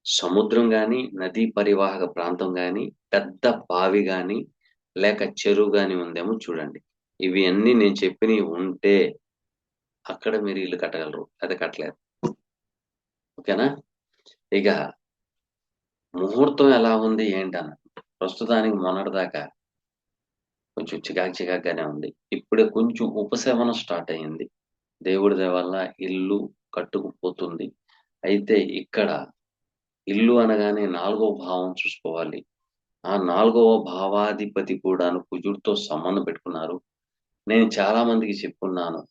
సముద్రం గాని, నదీ పరివాహక ప్రాంతం గాని, పెద్ద బావి గాని, లేక చెరువు గాని ఉందేమో చూడండి. ఇవి అన్నీ నేను చెప్పినవి ఉంటే అక్కడ మీరు ఇల్లు కట్టగలరు. అది కట్టలేరు. ఓకేనా? ఇక ముహూర్తం ఎలా ఉంది ఏంటన్న ప్రస్తుతానికి మొన్నటిదాకా కొంచెం చికాకుగానే ఉంది. ఇప్పుడే కొంచెం ఉపశమనం స్టార్ట్ అయ్యింది. దేవుడి దయ వల్ల ఇల్లు కట్టుకుపోతుంది. అయితే ఇక్కడ ఇల్లు అనగానే 4వ భావం చూసుకోవాలి. ఆ 4వ భావాధిపతి కూడాను కుజుడితో సంబంధం పెట్టుకున్నారు. నేను చాలా మందికి చెప్పుకున్నాను.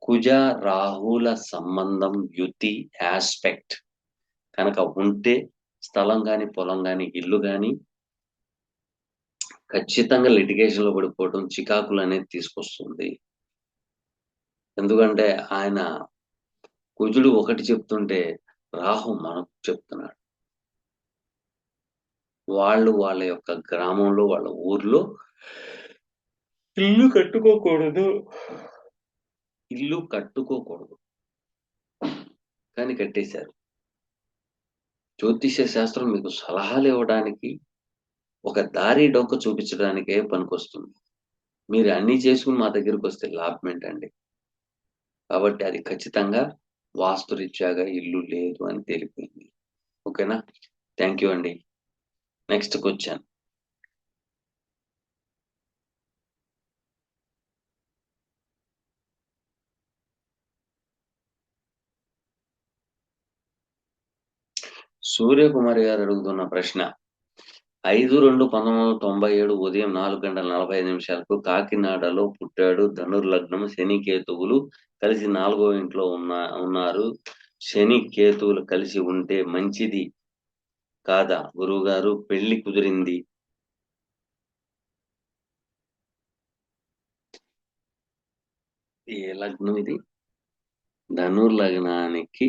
కుజ రాహుల సంబంధం యుతి యాస్పెక్ట్ కనుక ఉంటే స్థలం గాని, పొలం గాని, ఇల్లు గాని ఖచ్చితంగా లిటిగేషన్‌లో పడిపోవడం, చికాకులనేది తీసుకొస్తుంది. ఎందుకంటే ఆయన కుజుడు ఒకటి చెప్తుంటే, రాహు మనకు చెప్తున్నాడు. వాళ్ళు వాళ్ళ యొక్క గ్రామంలో, వాళ్ళ ఊర్లో ఇల్లు కట్టుకోకూడదు. ఇల్లు కట్టుకోకూడదు. కానీ కట్టేశారు. జ్యోతిష్య శాస్త్రం మీకు సలహాలివ్వడానికి, ఒక దారి డొంక చూపించడానికే పనికొస్తుంది. మీరు అన్నీ చేసుకొని మా దగ్గరికొస్తే లాభమేంటండి? కాబట్టి అది ఖచ్చితంగా వాస్తురీత్యాగా ఇల్లు లేదు అని తేలిపోయింది. ఓకేనా? థాంక్ యూ అండి. Next question. సూర్యకుమారి గారు అడుగుతున్న ప్రశ్న 5/2/1997 ఉదయం 4:45 కాకినాడలో పుట్టాడు. ధనుర్లగ్నం. శని కేతువులు కలిసి 4వ ఇంట్లో ఉన్నారు. శని కేతువులు కలిసి ఉంటే మంచిది కాదా గురువుగారు? పెళ్లి కుదిరింది. ఏ లగ్నం ఇది? ధనుర్లగ్నానికి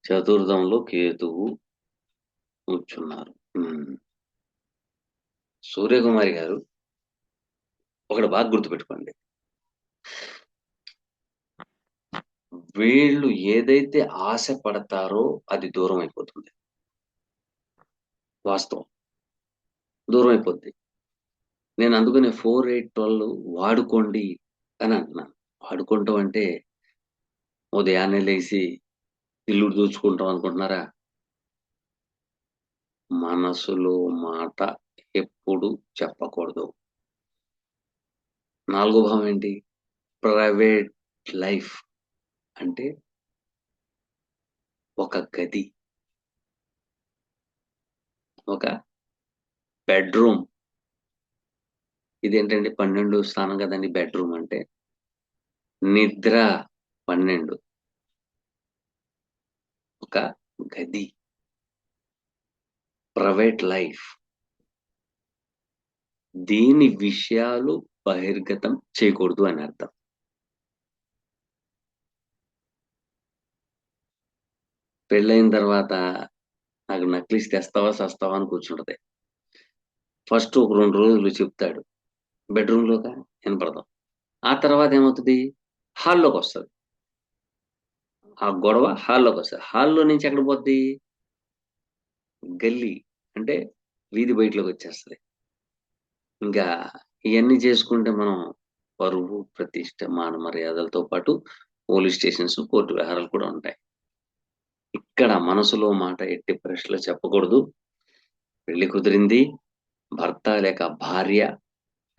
చతుర్థంలో కేతువు కూర్చున్నారు. సూర్యకుమారి గారు ఒకటి బాగా గుర్తుపెట్టుకోండి. వీళ్ళు ఏదైతే ఆశ పడతారో అది దూరం అయిపోతుంది. వాస్తవం. దూరం అయిపోద్ది. నేను అందుకనే 4, 8, 12 వాడుకోండి అని అంటున్నాను. వాడుకుంటాం అంటే ఉదయాన్నే లేసి ఇల్లు దోచుకుంటాం అనుకుంటున్నారా? మనసులో మాట ఎప్పుడు చెప్పకూడదు. 4వ భావం ఏంటి? ప్రైవేట్ లైఫ్ అంటే ఒక గది. ఒక బెడ్‌రూమ్. ఇదేంటండి 12 స్థానం కదండీ బెడ్‌రూమ్ అంటే. నిద్ర 12. ఒక గది. Private life. దీని విషయాలు బహిర్గతం చేయకూడదు అని అర్థం. పెళ్ళైన తర్వాత నాకు నక్లీస్ తెస్తావా? సస్తావా? అని కూర్చుంటది. ఫస్ట్ ఒక 2 రోజులు చెప్తాడు. బెడ్‌రూమ్‌లోకా ఇనపడదు. ఆ తర్వాత ఏమవుతది? హాల్‌లోకొస్తది. ఆ గొడవ హాల్‌లోకొస్తది. హాల్‌లో నుంచి ఎక్కడికి పోద్ది? గల్లీ అంటే వీధి బయటలోకొచ్చేస్తది. ఇంకా ఇయన్నీ చేసుకుంటే మనం పరువు, ప్రతిష్ట, మాన మర్యాదలతో పాటు పోలీస్ స్టేషన్స్, కోర్టు వ్యవహారాలు కూడా ఉంటాయి. ఇక్కడ మనసులో మాట ఎట్టి పరిస్థితిలో చెప్పకూడదు. పెళ్లి కుదిరింది. భర్త లేక భార్య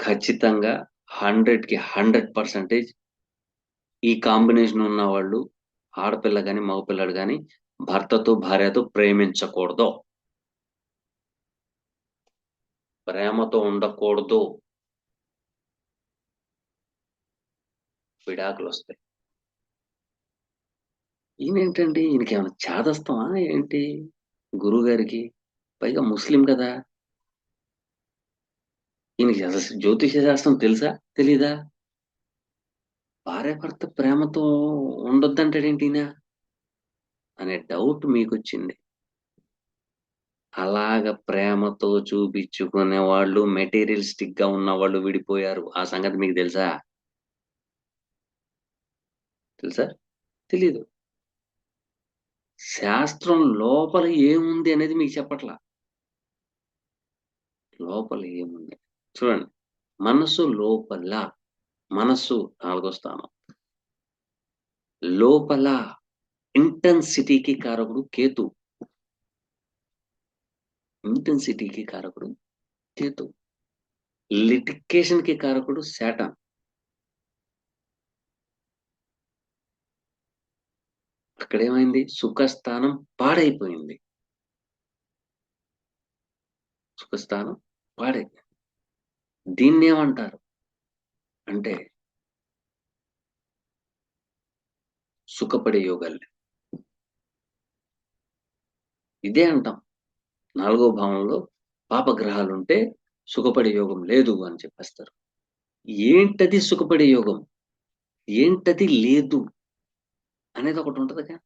ఖచ్చితంగా 100కి 100% ఈ కాంబినేషన్ ఉన్నవాళ్ళు ఆడపిల్ల గాని, మగపిల్లాడు గాని భర్తతో, భార్యతో ప్రేమించకూడదు. ప్రేమతో ఉండకూడదు. విడాకులొస్తాయి. ఈయనేంటండి ఈయనకేమైనా చాదస్తమా ఏంటి? గురువుగారికి? పైగా ముస్లిం కదా! ఈయనకి అసలు జ్యోతిష శాస్త్రం తెలుసా? తెలీదా? భార్యాభర్త ప్రేమతో ఉండొద్దంటాడేంటి ఈయన? అనే డౌట్ మీకొచ్చింది. అలాగ ప్రేమతో చూపిచ్చుకునే వాళ్ళు మెటీరియలిస్టిక్‌గా ఉన్నవాళ్ళు విడిపోయారు. ఆ సంగతి మీకు తెలుసా? తెలుసా? తెలీదు. శాస్త్రం లోపల ఏముంది అనేది మీకు చెప్పట్లా. లోపల ఏముంది? చూడండి. మనసు లోపల, మనస్సు 4వ స్థానం. లోపల ఇంటెన్సిటీకి కారకుడు కేతు. ఇంటెన్సిటీకి కారకుడు కేతు. లిటిగేషన్‌కి కారకుడు సాటర్న్. అక్కడేమైంది? సుఖస్థానం పాడైపోయింది. సుఖస్థానం పాడైపోయింది. దీన్నేమంటారు? అంటే సుఖపడే యోగాలు లేవు. ఇదే అంటాం. నాలుగో భావంలో పాపగ్రహాలు ఉంటే సుఖపడే యోగం లేదు అని చెప్పేస్తారు. ఏంటది సుఖపడే యోగం? ఏంటది లేదు అనేది ఒకటి ఉంటదిగా.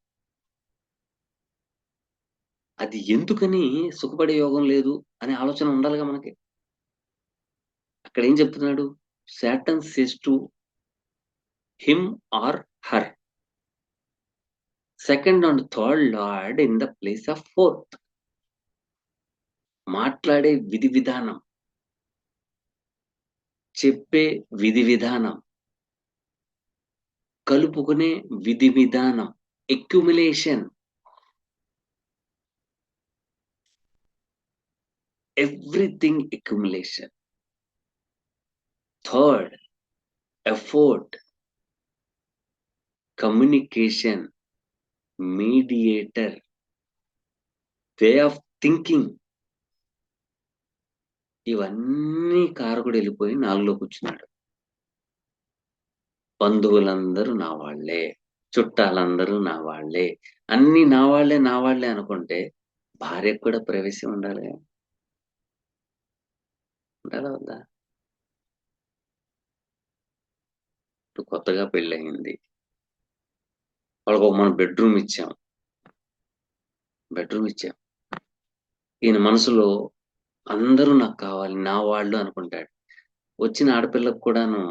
అది ఎందుకని సుఖపడే యోగం లేదు అనే ఆలోచన ఉండాలిగా మనకి. అక్కడ ఏం చెప్తున్నాడు? Satan says to him or her second and third lord in the place of fourth. మాట్లాడే విధి విధానం, చెప్పే విధి విధానం, కలుపుకునే విధి విధానం, accumulation, everything accumulation. Third, ఎఫోర్ట్, communication, mediator, way of thinking. ఇవన్నీ కారకుడు వెళ్ళిపోయి 4లో కూర్చున్నాడు. బంధువులందరూ నా వాళ్ళే, చుట్టాలందరూ నా వాళ్ళే, అన్ని నా వాళ్ళే నా వాళ్ళే అనుకుంటే భార్యకు కూడా ప్రవేశం ఉండాలి. ఉండాలా వద్దా? ఇప్పుడు కొత్తగా పెళ్ళయింది, వాళ్ళకు మనం బెడ్రూమ్ ఇచ్చాం. ఈయన మనసులో అందరూ నాకు కావాలి, నా వాళ్ళు అనుకుంటాడు. వచ్చిన ఆడపిల్లకు కూడాను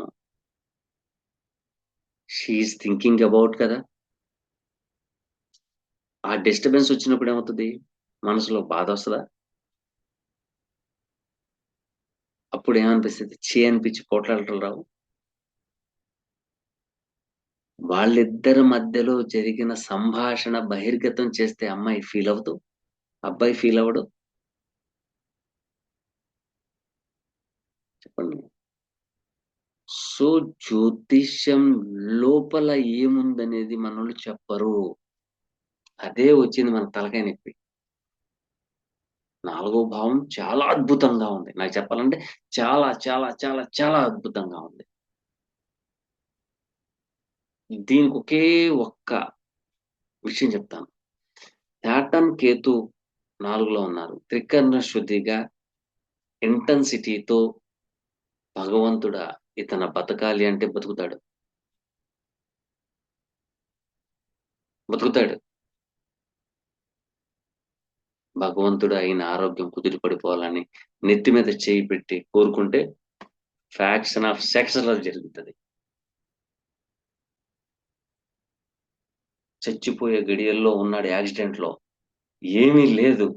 షీఈస్ థింకింగ్ అబౌట్ కదా. ఆ డిస్టర్బెన్స్ వచ్చినప్పుడు ఏమవుతుంది? మనసులో బాధ వస్తుందా? అప్పుడు ఏమనిపిస్తుంది? అనిపించి పోట్లాటలు రావు? వాళ్ళిద్దరి మధ్యలో జరిగిన సంభాషణ బహిర్గతం చేస్తే అమ్మాయి ఫీల్ అవ్వదు, అబ్బాయి ఫీల్ అవ్వడు? చెప్పండి. సో జ్యోతిష్యం లోపల ఏముందనేది మనోళ్ళు చెప్పరు. అదే వచ్చింది మన తలకాయ నొప్పి. 4వ భావం చాలా అద్భుతంగా ఉంది. నాకు చెప్పాలంటే చాలా చాలా చాలా చాలా అద్భుతంగా ఉంది. దీనికి ఒకే ఒక్క విషయం చెప్తాను. శాటర్న్, కేతు 4లో ఉన్నారు. త్రికరణ శుద్ధిగా ఇంటెన్సిటీతో భగవంతుడా ఇతను బతకాలి అంటే బతుకుతాడు. బతుకుతాడు. భగవంతుడు అయిన ఆరోగ్యం కుదిరి పడిపోవాలని నెత్తి మీద చేయి పెట్టి కోరుకుంటే ఫ్రాక్షన్ ఆఫ్ సెకండ్స్‌లో జరుగుతది. చచ్చిపోయే గడియల్లో ఉన్నాడు యాక్సిడెంట్‌లో. ఏమీ లేదు.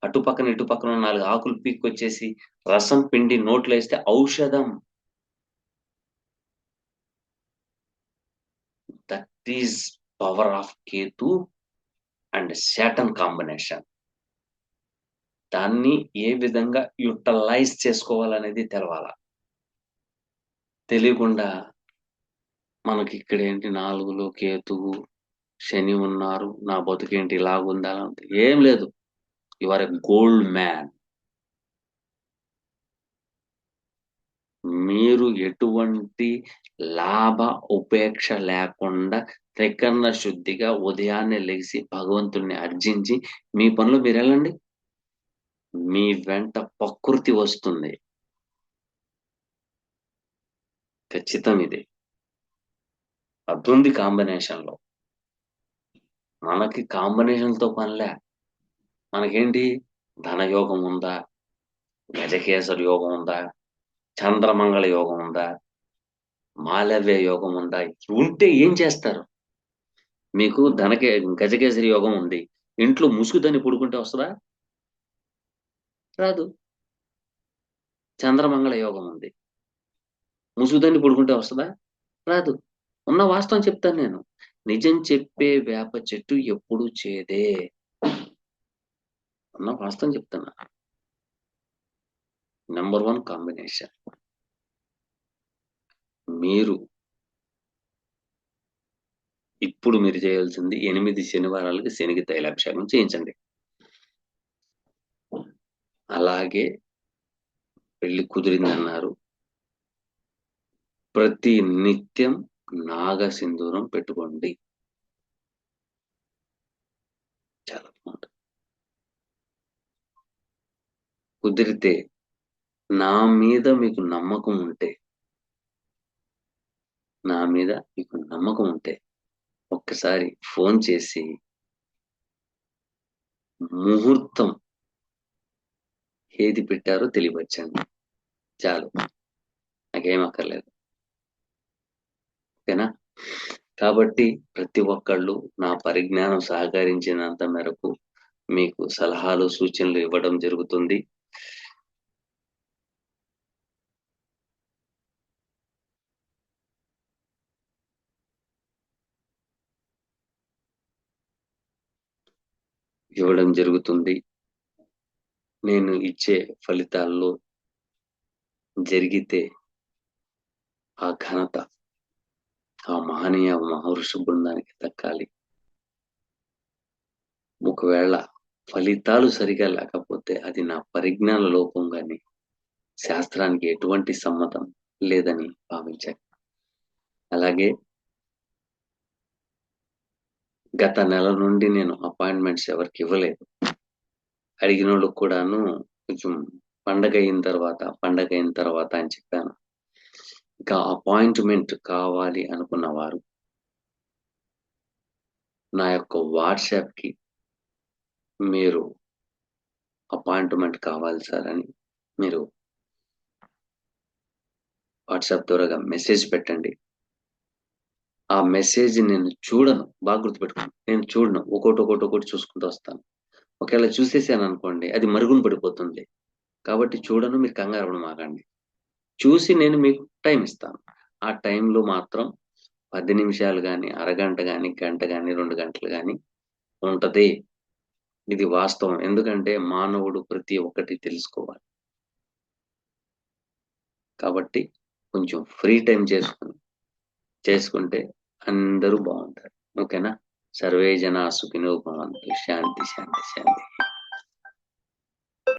అటు పక్కన, ఇటు పక్కన 4 ఆకులు పీక్కొచ్చేసి రసం పిండి నోట్లో ఏస్తే ఔషధం. That is power of Ketu and Saturn combination. దాన్ని ఏ విధంగా యుటిలైజ్ చేసుకోవాలనేది తెలవాల. తెలియకుండా మనకిక్కడేంటి 4లో కేతువు, శని ఉన్నారు, నా బతుకేంటి ఇలాగుందా? ఏం లేదు. You are a gold man. మీరు ఎటువంటి లాభ ఉపేక్ష లేకుండా త్రికరణ శుద్ధిగా ఉదయాన్నే లెగిసి భగవంతుడిని అర్జించి మీ పనిలో మీరెళ్ళండి. మీ వెంట ప్రకృతి వస్తుంది. ఖచ్చితం ఇది. అదుంది కాంబినేషన్‌లో. మనకి కాంబినేషన్‌లతో పనిలే. మనకేంటి ధనయోగం ఉందా? గజకేసరి యోగం ఉందా? చంద్రమంగళ యోగం ఉందా? మాలవ్య యోగం ఉందా? ఉంటే ఏం చేస్తారు? మీకు గజకేసరి యోగం ఉంది. ఇంట్లో ముసుగుదని పడుకుంటే వస్తదా? రాదు. చంద్రమంగళ యోగం ఉంది. ముసుగుదని పడుకుంటే వస్తదా? రాదు. ఉన్న వాస్తవం చెప్తాను నేను. నిజం చెప్పే వేప చెట్టు ఎప్పుడూ చేదే. ఉన్న వాస్తవం చెప్తున్నా. Number 1 combination. మీరు ఇప్పుడు మీరు చేయాల్సింది 8 శనివారాలకి శనికి తైలాభిషేకం చేయించండి. అలాగే పెళ్లి కుదిరిందన్నారు. ప్రతి నిత్యం నాగసింధూరం పెట్టుకోండి. చాలా బావుంటది. కుదిరితే నా మీద మీకు నమ్మకం ఉంటే నా మీద మీకు నమ్మకం ఉంటే ఒక్కసారి ఫోన్ చేసి ముహూర్తం ఏది పెట్టారో తెలియవచ్చండి. చాలు, నాకేం అక్కర్లేదు. ఓకేనా? కాబట్టి ప్రతి ఒక్కళ్ళు నా పరిజ్ఞానం సహకరించినంత మేరకు మీకు సలహాలు సూచనలు ఇవ్వడం జరుగుతుంది. ఇవ్వడం జరుగుతుంది. నేను ఇచ్చే ఫలితాల్లో జరిగితే ఆ ఘనత ఆ మహనీయ మహర్షి బృందానికి దక్కాలి. ఒకవేళ ఫలితాలు సరిగా లేకపోతే అది నా పరిజ్ఞాన లోపం గాని శాస్త్రానికి ఎటువంటి సమ్మతం లేదని భావించాను. అలాగే గత నెల నుండి నేను అపాయింట్మెంట్స్ ఎవరికి ఇవ్వలేదు. అడిగినోళ్ళకి కూడాను కొంచెం పండగ అయిన తర్వాత అని చెప్పాను. ఇంకా అపాయింట్మెంట్ కావాలి అనుకున్న వారు నా యొక్క వాట్సాప్కి మీరు అపాయింట్మెంట్ కావాలి సార్ అని మీరు వాట్సాప్ ద్వారా మెసేజ్ పెట్టండి. ఆ మెసేజ్ నేను చూడను, బాగా గుర్తుపెట్టుకోండి. నేను చూడను, ఒకటి చూసుకుంటూ వస్తాను. ఒకవేళ చూసేసాను అనుకోండి, అది మరుగున పడిపోతుంది. కాబట్టి చూడను, మీరు కంగారు పడమాకండి. చూసి నేను మీకు టైం ఇస్తాను. ఆ టైంలో మాత్రం 10 నిమిషాలు గాని, అరగంట గాని, గంట గాని, 2 గంటలు గాని ఉంటది. ఇది వాస్తవం. ఎందుకంటే మానవుడు ప్రతి ఒక్కటి తెలుసుకోవాలి. కాబట్టి కొంచెం ఫ్రీ టైం చేసుకుంటే అందరూ బాగుంటారు. ఓకేనా? సర్వే జనా సుఖినో భవంతు. శాంతి శాంతి శాంతి.